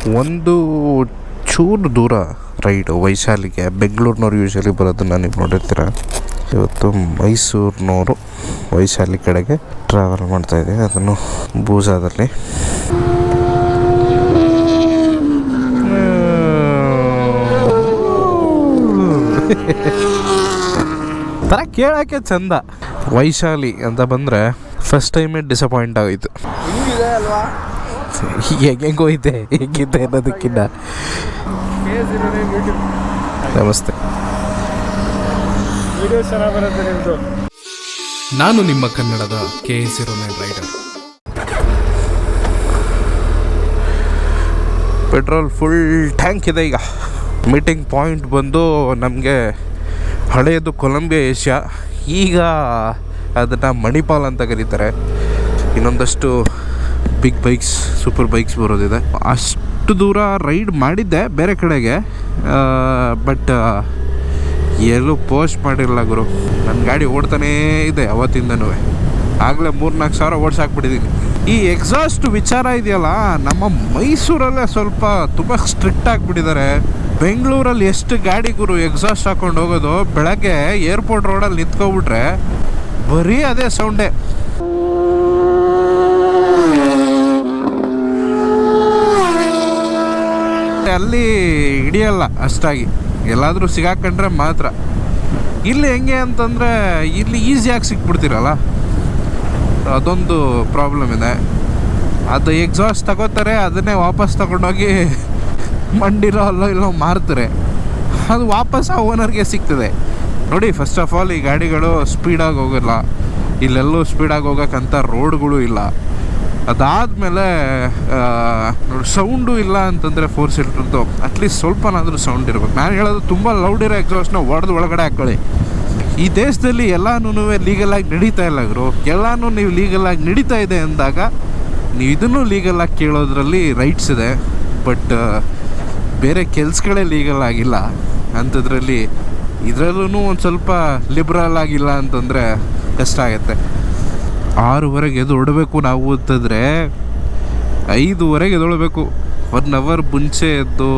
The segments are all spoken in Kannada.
ಒಂದು ಚೂರು ದೂರ ರೈಡು ವೈಶಾಲಿಗೆ. ಬೆಂಗಳೂರಿನವ್ರು ಯೂಶ್ವಲಿ ಬರೋದನ್ನು ನೀವು ನೋಡಿರ್ತೀರ. ಇವತ್ತು ಮೈಸೂರಿನವರು ವೈಶಾಲಿ ಕಡೆಗೆ ಟ್ರಾವೆಲ್ ಮಾಡ್ತಾಯಿದ್ದೀವಿ, ಅದನ್ನು ಬೂಸಾದಲ್ಲಿ. ಥರ ಕೇಳೋಕ್ಕೆ ಚಂದ. ವೈಶಾಲಿ ಅಂತ ಬಂದರೆ ಫಸ್ಟ್ ಟೈಮೇ ಡಿಸಪಾಯಿಂಟ್ ಆಗೋಯ್ತು. ಹೆಂಗೋಯ್ತೆ ಹೇಗಿದ್ದೆ ಅನ್ನೋದಕ್ಕಿಂತ. ನಮಸ್ತೆ. ನಾನು ನಿಮ್ಮ ಕನ್ನಡದ KS09 rider. Petrol full tank ಇದೆ. ಈಗ ಮೀಟಿಂಗ್ ಪಾಯಿಂಟ್ ಬಂದು ನಮಗೆ ಹಳೆಯದು ಕೊಲಂಬಿಯಾ ಏಷ್ಯಾ, ಈಗ ಅದನ್ನು ಮಣಿಪಾಲ್ ಅಂತ ಕರೀತಾರೆ. ಇನ್ನೊಂದಷ್ಟು ಬಿಗ್ ಬೈಕ್ಸ್, ಸೂಪರ್ ಬೈಕ್ಸ್ ಬರೋದಿದೆ. ಅಷ್ಟು ದೂರ ರೈಡ್ ಮಾಡಿದ್ದೆ ಬೇರೆ ಕಡೆಗೆ, ಬಟ್ ಎಲ್ಲೂ ಪೋಸ್ಟ್ ಮಾಡಿರಲ್ಲ ಗುರು. ನನ್ನ ಗಾಡಿ ಓಡ್ತಾನೇ ಇದೆ ಅವತ್ತಿಂದನೂ. ಆಗಲೇ 3-4 ಸಾವಿರ ಓಡಿಸಾಕ್ಬಿಟ್ಟಿದ್ದೀನಿ. ಈ ಎಕ್ಸಾಸ್ಟ್ ವಿಚಾರ ಇದೆಯಲ್ಲ, ನಮ್ಮ ಮೈಸೂರಲ್ಲೇ ಸ್ವಲ್ಪ ತುಂಬ ಸ್ಟ್ರಿಕ್ಟ್ ಆಗಿಬಿಟ್ಟಿದ್ದಾರೆ. ಬೆಂಗಳೂರಲ್ಲಿ ಎಷ್ಟು ಗಾಡಿ ಗುರು ಎಕ್ಸಾಸ್ಟ್ ಹಾಕ್ಕೊಂಡು ಹೋಗೋದು. ಬೆಳಗ್ಗೆ ಏರ್ಪೋರ್ಟ್ ರೋಡಲ್ಲಿ ನಿಂತ್ಕೊಬಿಟ್ರೆ ಬರೀ ಅದೇ ಸೌಂಡೇ. ಅಲ್ಲಿ ಹಿಡಿಯಲ್ಲ ಅಷ್ಟಾಗಿ, ಎಲ್ಲಾದರೂ ಸಿಗಾಕೊಂಡ್ರೆ ಮಾತ್ರ. ಇಲ್ಲಿ ಹೆಂಗೆ ಅಂತಂದರೆ ಇಲ್ಲಿ ಈಸಿಯಾಗಿ ಸಿಕ್ಬಿಡ್ತೀರಲ್ಲ, ಅದೊಂದು ಪ್ರಾಬ್ಲಮ್ ಇದೆ. ಅದು ಎಕ್ಸಾಸ್ಟ್ ತಗೋತಾರೆ, ಅದನ್ನೇ ವಾಪಸ್ ತಗೊಂಡೋಗಿ ಮಂಡಿರೋ ಅಲ್ಲೋ ಇಲ್ಲೋ ಮಾರ್ತಾರೆ. ಅದು ವಾಪಸ್ ಆ ಓನರ್ಗೆ ಸಿಗ್ತದೆ. ನೋಡಿ, ಫಸ್ಟ್ ಆಫ್ ಆಲ್ ಈ ಗಾಡಿಗಳು ಸ್ಪೀಡಾಗಿ ಹೋಗೋಲ್ಲ. ಇಲ್ಲೆಲ್ಲೂ ಸ್ಪೀಡಾಗಿ ಹೋಗೋಕ್ಕಂಥ ರೋಡ್ಗಳು ಇಲ್ಲ. ಅದಾದಮೇಲೆ ಸೌಂಡು ಇಲ್ಲ ಅಂತಂದರೆ 4 ಸೀಟರ್ದು ಅಟ್ಲೀಸ್ಟ್ ಸ್ವಲ್ಪನಾದರೂ ಸೌಂಡ್ ಇರಬೇಕು. ನಾನು ಹೇಳೋದು ತುಂಬ ಲೌಡ್ ಇರೋ ಎಕ್ಸಾಸ್ಟ್ನ ಹೊಡೆದು ಒಳಗಡೆ ಹಾಕ್ಕೊಳ್ಳಿ. ಈ ದೇಶದಲ್ಲಿ ಎಲ್ಲನೂ ಲೀಗಲಾಗಿ ನಡೀತಾ ಇಲ್ಲ ಗುರು. ಎಲ್ಲನೂ ನೀವು ಲೀಗಲಾಗಿ ನಡೀತಾ ಇದೆ ಅಂದಾಗ ನೀವು ಇದನ್ನು ಲೀಗಲಾಗಿ ಕೇಳೋದ್ರಲ್ಲಿ ರೈಟ್ಸ್ ಇದೆ. ಬಟ್ ಬೇರೆ ಕೆಲ್ಸಗಳೇ ಲೀಗಲ್ ಆಗಿಲ್ಲ ಅಂಥದ್ರಲ್ಲಿ ಇದರಲ್ಲೂ ಒಂದು ಸ್ವಲ್ಪ ಲಿಬ್ರಲ್ ಆಗಿಲ್ಲ ಅಂತಂದರೆ ಕಷ್ಟ ಆಗುತ್ತೆ. 6:30 ಎದ್ದೊಡಬೇಕು ನಾವು ಅಂತಂದರೆ 5:00 ಎದ್ದೊಳ್ಬೇಕು. 1 ಅವರ್ ಮುಂಚೆ ಎದ್ದು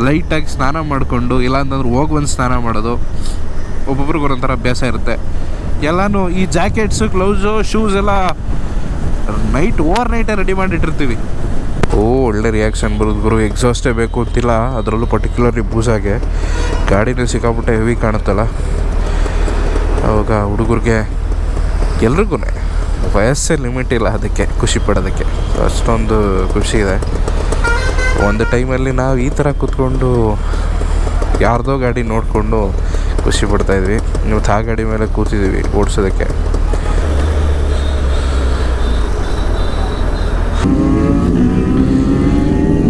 ಲೈಟಾಗಿ ಸ್ನಾನ ಮಾಡಿಕೊಂಡು, ಇಲ್ಲಾಂತಂದ್ರೆ ಹೋಗಿ ಸ್ನಾನ ಮಾಡೋದು. ಒಬ್ಬೊಬ್ರಿಗೆ ಒಂಥರ ಅಭ್ಯಾಸ ಇರುತ್ತೆ. ಎಲ್ಲನೂ ಈ ಜಾಕೆಟ್ಸು, ಗ್ಲೌಸು, ಶೂಸ್ ಎಲ್ಲ ಓವರ್ ನೈಟೇ ರೆಡಿ ಮಾಡಿಟ್ಟಿರ್ತೀವಿ. ಒಳ್ಳೆ ರಿಯಾಕ್ಷನ್ ಬರೋದು ಗುರು. ಎಕ್ಸಾಸ್ಟೇ ಬೇಕು ಅಂತಿಲ್ಲ, ಅದರಲ್ಲೂ ಪರ್ಟಿಕ್ಯುಲರ್ಲಿ ಬೂಸಾಗೆ. ಗಾಡಿನೇ ಸಿಕ್ಕಾಬಿಟ್ಟೆ ಹೆವಿ ಕಾಣುತ್ತಲ್ಲ, ಅವಾಗ ಹುಡುಗರಿಗೆ ಎಲ್ರಿಗೂ ವಯಸ್ಸೇ ಲಿಮಿಟ್ ಇಲ್ಲ ಅದಕ್ಕೆ ಖುಷಿ ಪಡೋದಕ್ಕೆ. ಅಷ್ಟೊಂದು ಖುಷಿ ಇದೆ. ಒಂದು ಟೈಮಲ್ಲಿ ನಾವು ಈ ಥರ ಕೂತ್ಕೊಂಡು ಯಾರ್ದೋ ಗಾಡಿ ನೋಡಿಕೊಂಡು ಖುಷಿ ಪಡ್ತಾಯಿದ್ವಿ. ಇವತ್ತು ಆ ಗಾಡಿ ಮೇಲೆ ಕೂತಿದ್ದೀವಿ ಓಡಿಸೋದಕ್ಕೆ.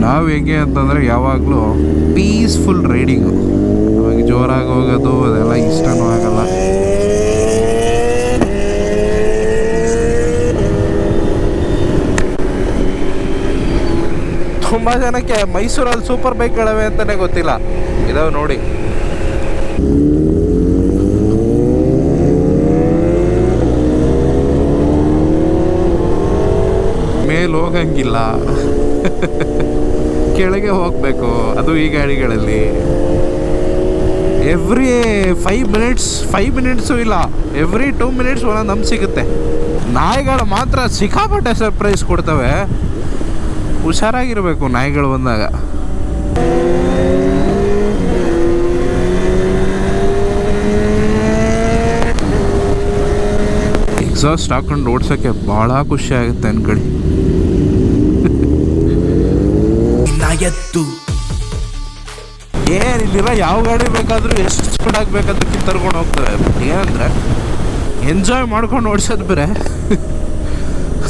ನಾವು ಹೇಗೆ ಅಂತಂದರೆ ಯಾವಾಗಲೂ ಪೀಸ್ಫುಲ್ ರೈಡಿಂಗು. ಅವಾಗ ಜೋರಾಗಿ ಹೋಗೋದು ಅದೆಲ್ಲ ಇಷ್ಟನೂ ಆಗಲ್ಲ. ತುಂಬ ಜನಕ್ಕೆ ಮೈಸೂರಲ್ಲಿ ಸೂಪರ್ ಬೈಕ್ಗಳಿವೆ ಅಂತಲೇ ಗೊತ್ತಿಲ್ಲ. ಇದಾವೆ ನೋಡಿ. ಮೇಲೆ ಹೋಗಂಗಿಲ್ಲ, ಕೆಳಗೆ ಹೋಗಬೇಕು. ಅದು ಈ ಗಾಡಿಗಳಲ್ಲಿ ಎವ್ರಿ 5 ಮಿನಿಟ್ಸು ಇಲ್ಲ, ಎವ್ರಿ 2 ಮಿನಿಟ್ಸ್ ಒಂದೊಂದು ನಮ್ಗೆ ಸಿಗುತ್ತೆ. ನಾಯಿಗಳು ಮಾತ್ರ ಸಿಕ್ಕಾಪಟ್ಟೆ ಸರ್ಪ್ರೈಸ್ ಕೊಡ್ತವೆ. ಹುಷಾರಾಗಿರ್ಬೇಕು ನಾಯಿಗಳು ಬಂದಾಗ. ಎಕ್ಸಾಸ್ಟ್ ಹಾಕೊಂಡು ಓಡ್ಸೋಕ್ಕೆ ಭಾಳ ಖುಷಿ ಆಗುತ್ತೆ ಅನ್ಕೊಳ್ಳಿ. ಏನಿಲ್ಲ, ಯಾವ ಗಾಡಿ ಬೇಕಾದರೂ ಎಷ್ಟು ಸ್ಪೀಡ್ ಆಗಬೇಕಂತ ಕಿತ್ತರ್ಕೊಂಡು ಹೋಗ್ತವೆ. ಏನಂದರೆ ಎಂಜಾಯ್ ಮಾಡ್ಕೊಂಡು ಓಡಿಸೋದು ಬೇರೆ,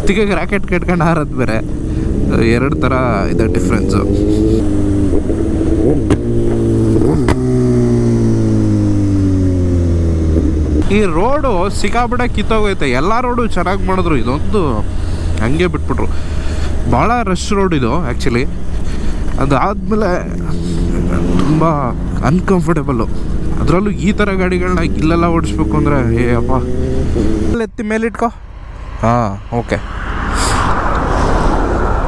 ತಿಗಾಗಿ ರಾಕೆಟ್ ಕಟ್ಕೊಂಡು ಹಾರೋದು ಬೇರೆ. 2 ಥರ ಇದೆ ಡಿಫ್ರೆನ್ಸು. ಈ ರೋಡು ಸಿಕ್ಕಾಬಿಟ್ಟೆ ಕಿತ್ತೋಗೈತೆ. ಎಲ್ಲ ರೋಡು ಚೆನ್ನಾಗಿ ಮಾಡಿದ್ರು, ಇದೊಂದು ಹಂಗೆ ಬಿಟ್ಬಿಟ್ರು. ಭಾಳ ರಶ್ ರೋಡ್ ಇದು ಆ್ಯಕ್ಚುಲಿ. ಅದಾದಮೇಲೆ ತುಂಬ ಅನ್ಕಂಫರ್ಟೇಬಲ್ಲು. ಅದರಲ್ಲೂ ಈ ಥರ ಗಾಡಿಗಳನ್ನ ಇಲ್ಲೆಲ್ಲ ಓಡಿಸ್ಬೇಕು ಅಂದರೆ ಅಪ್ಪ. ಎತ್ತಿ ಮೇಲಿಟ್ಕೋ. ಹಾಂ, ಓಕೆ.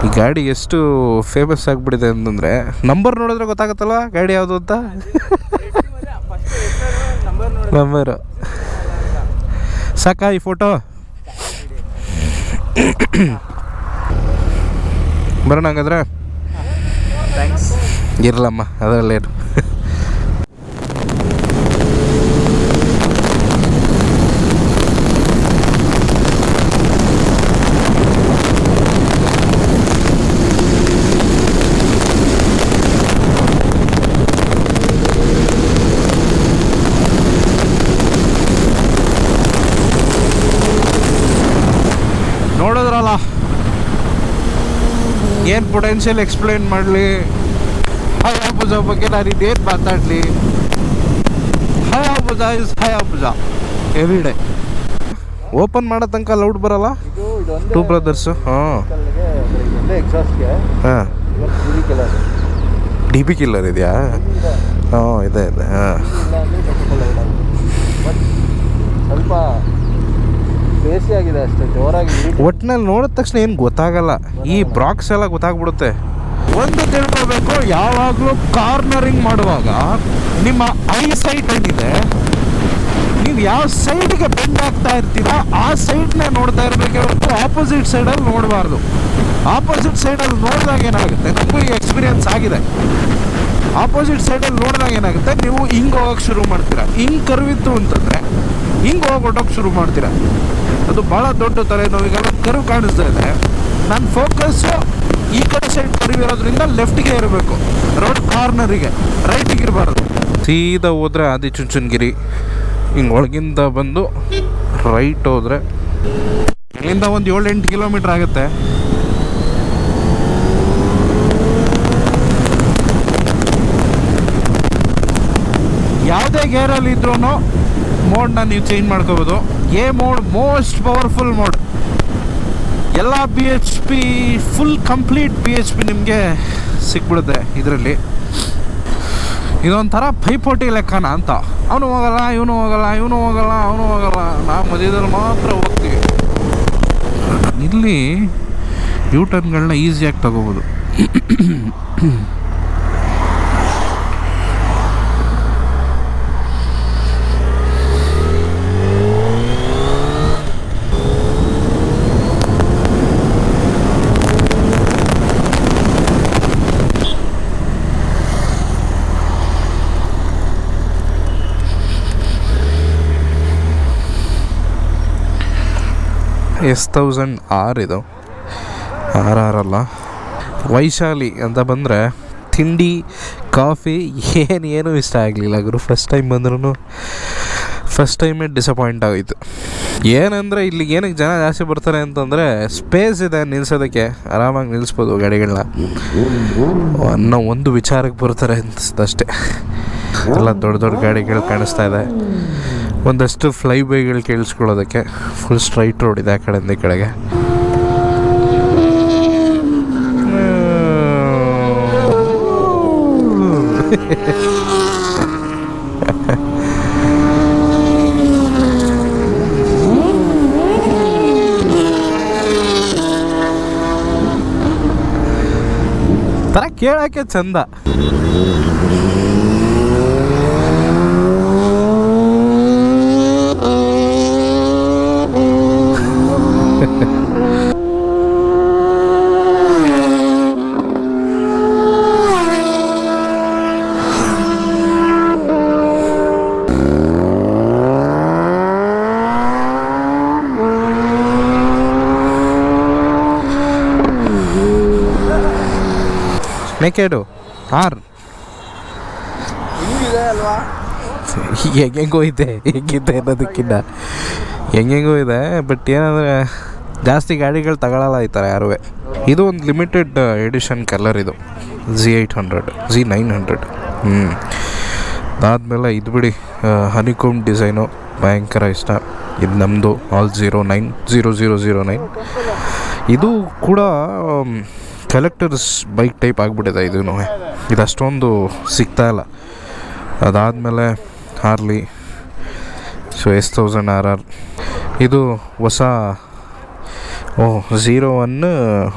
ಈ ಗಾಡಿ ಎಷ್ಟು ಫೇಮಸ್ ಆಗಿಬಿಟ್ಟಿದೆ ಅಂತಂದರೆ ನಂಬರ್ ನೋಡಿದ್ರೆ ಗೊತ್ತಾಗುತ್ತಲ್ಲ ಗಾಡಿ ಯಾವುದು ಅಂತ. ನಂಬರು ಸಾಕಾ ಈ ಫೋಟೋ. ಬರೋಣ ಹಂಗಾದ್ರೆ. ಇರಲಮ್ಮ ಅದರಲ್ಲೇನು. ನೋಡಿದ್ರಲ್ಲ ಏನು ಪೊಟೆನ್ಷಿಯಲ್ ಎಕ್ಸ್ಪ್ಲೇನ್ ಮಾಡಲಿ, ಹಯಾಬುಜಾ ಬಗ್ಗೆ ನಾನು ಇದೇನು ಮಾತಾಡಲಿ. ಹಯಾಬುಜಾ ಇಸ್ ಹಯಾಬುಜಾ ಎವ್ರಿ ಡೇ. ಓಪನ್ ಮಾಡೋ ತನಕ ಲೌಡ್ ಬರಲ್ಲ. Two brothers. ಹಾಂ ಹಾಂ ಡಿ ಬಿ ಕಿಲ್ಲರ್ ಇದೆಯಾ? ಹಾಂ ಇದೆ ಇದೆ. ಹಾಂ ಸ್ವಲ್ಪ ಬೇಸಿ ಆಗಿದೆ ಅಷ್ಟೇ, ಜೋರಾಗಿ. ಒಟ್ಟಿನಲ್ಲಿ ನೋಡಿದ ತಕ್ಷಣ ಏನು ಗೊತ್ತಾಗಲ್ಲ. ಈ ಬ್ರಾಕ್ಸ್ ಎಲ್ಲ ಗೊತ್ತಾಗ್ಬಿಡುತ್ತೆ. ಒಂದು ತಿಳ್ಕೊಬೇಕು, ಯಾವಾಗಲೂ ಕಾರ್ನರಿಂಗ್ ಮಾಡುವಾಗ ನಿಮ್ಮ ಐ ಸೈಟ್ ಏನಿದೆ, ನೀವು ಯಾವ ಸೈಡ್ಗೆ ಬೆಂಡ್ ಆಗ್ತಾ ಇರ್ತೀರ ಆ ಸೈಡ್ನೇ ನೋಡ್ತಾ ಇರಬೇಕೆ ಹೊರತು ಆಪೋಸಿಟ್ ಸೈಡಲ್ಲಿ ನೋಡಬಾರ್ದು. ಆಪೋಸಿಟ್ ಸೈಡಲ್ಲಿ ನೋಡಿದಾಗ ಏನಾಗುತ್ತೆ, ನಮಗೂ ಈ ಎಕ್ಸ್ಪೀರಿಯನ್ಸ್ ಆಗಿದೆ. ಆಪೋಸಿಟ್ ಸೈಡಲ್ಲಿ ನೋಡಿದಾಗ ಏನಾಗುತ್ತೆ, ನೀವು ಹಿಂಗೆ ಹೋಗೋಕ್ಕೆ ಶುರು ಮಾಡ್ತೀರಾ. ಹಿಂಗೆ ಕರ್ವಿತ್ತು ಅಂತಂದರೆ ಹಿಂಗೆ ಹೋಗೋಟೋಕ್ಕೆ ಶುರು ಮಾಡ್ತೀರಾ. ಅದು ಭಾಳ ದೊಡ್ಡ ತಲೆನೋವಿಗೆಲ್ಲ ಕರು ಕಾಣಿಸ್ತಾ ಇದೆ. ನನ್ನ ಫೋಕಸ್ಸು ಈ ಕಡೆ ಸೈಡ್ ಕರಿವಿರೋದ್ರಿಂದ ಲೆಫ್ಟಿಗೆ ಇರಬೇಕು, ರೋಡ್ ಕಾರ್ನರಿಗೆ, ರೈಟಿಗೆ ಇರಬಾರ್ದು. ಸೀದಾ ಹೋದರೆ ಆದಿಚುಂಚನಗಿರಿ, ಹಿಂಗೆ ಒಳಗಿಂದ ಬಂದು ರೈಟ್ ಹೋದರೆ ಇಲ್ಲಿಂದ ಒಂದು 7-8 ಕಿಲೋಮೀಟ್ರ್ ಆಗುತ್ತೆ. ಯಾವುದೇ ಗೇರಲ್ಲಿ ಇದ್ರೂ ಮೋಡ್ನ ನೀವು ಚೇಂಜ್ ಮಾಡ್ಕೋಬೋದು. A mode most powerful mode. ಎಲ್ಲ BHP ಫುಲ್ ಕಂಪ್ಲೀಟ್ BHP ನಿಮಗೆ ಸಿಕ್ಬಿಡುತ್ತೆ ಇದರಲ್ಲಿ. ಇದೊಂಥರ ಪೈಪೋಟಿ ಲೆಕ್ಕನ ಅಂತ. ಅವನು ಹೋಗಲ್ಲ, ಇವನು ಹೋಗಲ್ಲ, ಇವನು ಹೋಗಲ್ಲ, ಅವನು ಹೋಗಲ್ಲ, ನಾವು ಮಧ್ಯದಲ್ಲಿ ಮಾತ್ರ ಹೋಗ್ತೀವಿ. ಇಲ್ಲಿ ಯೂ ಟರ್ನ್ಗಳನ್ನ ಈಸಿಯಾಗಿ ತಗೋಬೋದು. S1000R ಇದು, RR ಅಲ್ಲ. ವೈಶಾಲಿ ಅಂತ ಬಂದರೆ ತಿಂಡಿ ಕಾಫಿ ಏನು ಇಷ್ಟ ಆಗಲಿಲ್ಲ ಗುರು. ಫಸ್ಟ್ ಟೈಮ್ ಬಂದ್ರೂ ಫಸ್ಟ್ ಟೈಮೇ ಡಿಸಪಾಯಿಂಟ್ ಆಗೋಯ್ತು. ಏನಂದರೆ ಇಲ್ಲಿಗೆ ಏನಕ್ಕೆ ಜನ ಜಾಸ್ತಿ ಬರ್ತಾರೆ ಅಂತಂದರೆ ಸ್ಪೇಸ್ ಇದೆ ನಿಲ್ಸೋದಕ್ಕೆ, ಆರಾಮಾಗಿ ನಿಲ್ಲಿಸ್ಬೋದು ಗಾಡಿಗಳನ್ನ ಅನ್ನೋ ಒಂದು ವಿಚಾರಕ್ಕೆ ಬರ್ತಾರೆ ಅನಿಸ್ತಷ್ಟೇ. ಎಲ್ಲ ದೊಡ್ಡ ದೊಡ್ಡ ಗಾಡಿಗಳು ಕಾಣಿಸ್ತಾ ಇದೆ. ಒಂದಷ್ಟು ಫ್ಲೈ ಬೈಗಳು ಕೇಳಿಸ್ಕೊಳ್ಳೋದಕ್ಕೆ ಫುಲ್ ಸ್ಟ್ರೈಟ್ ರೋಡ್ ಇದೆ ಆ ಕಡೆಯಿಂದ ಈ ಕಡೆಗೆ. ಥರ ಕೇಳೋಕ್ಕೆ ಚಂದ. ನೆಕೆಡು ಆರ್ ಹಿಂಗಿದೆ ಅಲ್ವಾ? ಹೆಂಗೆಂಗೋ ಇದೆ, ಹೆಂಗಿದೆ ಅನ್ನೋದಕ್ಕಿಂತ ಹೆಂಗೆಂಗೋ ಇದೆ. ಬಟ್ ಏನಂದರೆ ಜಾಸ್ತಿ ಗಾಡಿಗಳು ತಗೊಳ್ಳಲ್ಲ ಈ ಥರ ಯಾರೂ. ಇದು ಒಂದು ಲಿಮಿಟೆಡ್ ಎಡಿಷನ್ ಕಲರ್ ಇದು, Z800 Z900. ಅದಾದಮೇಲೆ ಇದು ಬಿಡಿ, ಹನಿಕೋಮ್ ಡಿಸೈನು ಭಯಂಕರ ಇಷ್ಟ. ಇದು ನಮ್ಮದು ಆಲ್ 0009. ಇದು ಕೂಡ ಕಲೆಕ್ಟರ್ಸ್ ಬೈಕ್ ಟೈಪ್ ಆಗಿಬಿಟ್ಟಿದೆ ಇದೂ. ಇದು ಅಷ್ಟೊಂದು ಸಿಗ್ತಾಯಿಲ್ಲ. ಅದಾದಮೇಲೆ ಹಾರ್ಲಿ, ಸೊ S1000RR. ಇದು ಹೊಸ ಓಹ್ 01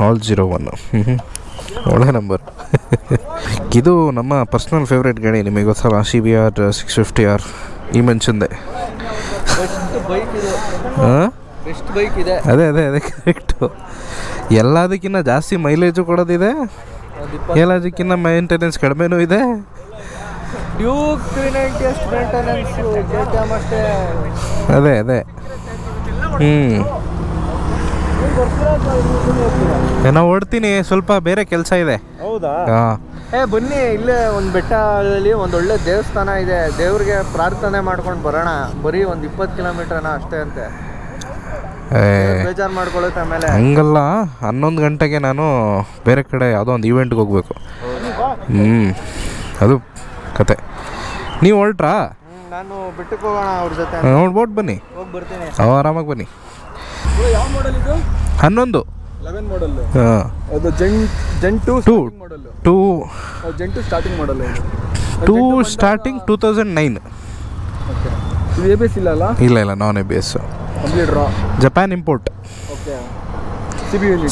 ಆಲ್ 01 ಒಳ್ಳೆ ನಂಬರ್. ಇದು ನಮ್ಮ ಪರ್ಸ್ನಲ್ ಫೇವ್ರೇಟ್ ಗಾಡಿ, ನಿಮಗೆ ಗೊತ್ತಲ್ಲ, CBR 650R ಈ ಮನುಷ್ಯಂದೆ. ಹಾಂ, ಬೆಸ್ಟ್ ಬೈಕ್ ಇದೆ. ಅದೇ ಕರೆಕ್ಟು. ಎಲ್ಲದಕ್ಕಿಂತ ಜಾಸ್ತಿ ಮೈಲೇಜು ಕೊಡೋದಿದೆ, ಎಲ್ಲದಕ್ಕಿಂತ ಮೇಂಟೆನೆನ್ಸ್ ಕಡಿಮೆನೂ ಇದೆ. ಡ್ಯೂಕ್ 390 ಅಷ್ಟು ಮೇಂಟೆನೆನ್ಸು, KTM ಅಷ್ಟೇ. ಅದೇ ಏನೋ ಓಡ್ತೀನಿ, ಸ್ವಲ್ಪ ಬೇರೆ ಕೆಲಸ ಇದೆ. ಹೌದಾ? ಹಾಂ, ಬನ್ನಿ, ಇಲ್ಲೇ ಒಂದು ಬೆಟ್ಟದಲ್ಲಿ ಒಂದು ಒಳ್ಳೆ ದೇವಸ್ಥಾನ ಇದೆ, ದೇವ್ರಿಗೆ ಪ್ರಾರ್ಥನೆ ಮಾಡ್ಕೊಂಡು ಬರೋಣ. ಬರೀ ಒಂದು 20 ಕಿಲೋಮೀಟರ್ನ ಅಷ್ಟೇ ಅಂತೆ. ಬೇಜಾರು ಮಾಡ್ಕೊಳ್ಳುತ್ತೆ ಆಮೇಲೆ. ಹಂಗಲ್ಲ, 11 ಗಂಟೆಗೆ ನಾನು ಬೇರೆ ಕಡೆ ಯಾವುದೋ ಒಂದು ಈವೆಂಟ್ಗೆ ಹೋಗ್ಬೇಕು. ಅದು ಕತೆ. ನೀವು ಹೊರಟ್ರಾ? ನಾನು ಬೆಟ್ಟಕ್ಕೆ ಹೋಗೋಣ ಅವ್ರ ಜೊತೆ. ನೋಡ್ಬೋದು, ಬನ್ನಿ, ಹೋಗಿ ಬರ್ತೀನಿ. ಆರಾಮಾಗಿ ಬನ್ನಿ. ಯಾವ ಮಾಡಲ್ ಇದು? 11. 11 ಮಾಡಲ್. ಹಾಂ, ಅದು gen 2 model. 2 gen 2 starting model. 2 starting 2009. Okay. ಇದು ABS ಇಲ್ಲ ಅಲ್ಲ? ಇಲ್ಲ, non ABS, complete raw. Japan import. Okay.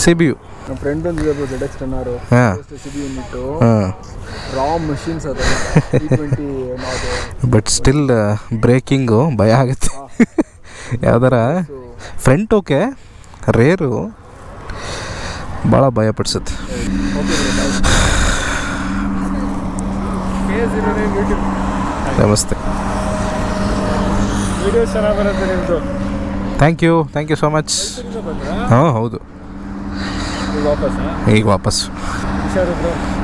CBU. ನಮ್ಮ ಫ್ರೆಂಡ್ ಒಂದು ZX10R. ಹಾಂ, CBU ಯೂನಿಟ್ಟು. ಹಾಂ, ರಾ ಮಷೀನ್ಸ್ ಅದು. E20 ಅದು. ಬಟ್ ಸ್ಟಿಲ್ ಬ್ರೇಕಿಂಗು ಭಯ ಆಗುತ್ತೆ. ಯಾವ್ದಾರ ಫ್ರಂಟ್ ಓಕೆ, ರೇರು ಭಾಳ ಭಯ ಪಡಿಸುತ್ತೆ. ನಮಸ್ತೆ. ವಿಡಿಯೋ ಚೆನ್ನಾಗಿ ಬರುತ್ತೆ ನಿಮ್ಮದು. Thank you so much. ಹಾಂ, ಹೌದು, ಈಗ ವಾಪಸ್.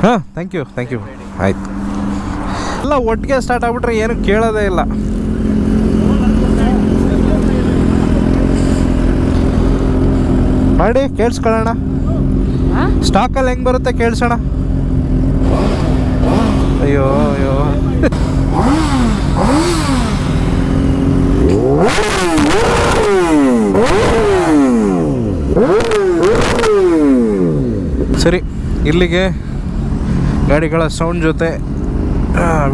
ಹಾಂ, ಥ್ಯಾಂಕ್ ಯು. ಆಯಿತು. ಎಲ್ಲ ಒಟ್ಟಿಗೆ ಸ್ಟಾರ್ಟ್ ಆಗ್ಬಿಟ್ರೆ ಏನು ಕೇಳೋದೇ ಇಲ್ಲ. ಮಾಡಿ ಕೇಳಿಸ್ಕೊಳ್ಳೋಣ, ಸ್ಟಾಕಲ್ಲಿ ಹೆಂಗೆ ಬರುತ್ತೆ ಕೇಳಿಸೋಣ. ಅಯ್ಯೋ ಸರಿ, ಇಲ್ಲಿಗೆ ಗಾಡಿಗಳ ಸೌಂಡ್ ಜೊತೆ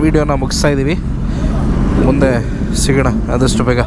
ವಿಡಿಯೋನ ಮುಗಿಸ್ತಾ ಇದ್ದೀವಿ. ಮುಂದೆ ಸಿಗೋಣ ಆದಷ್ಟು ಬೇಗ.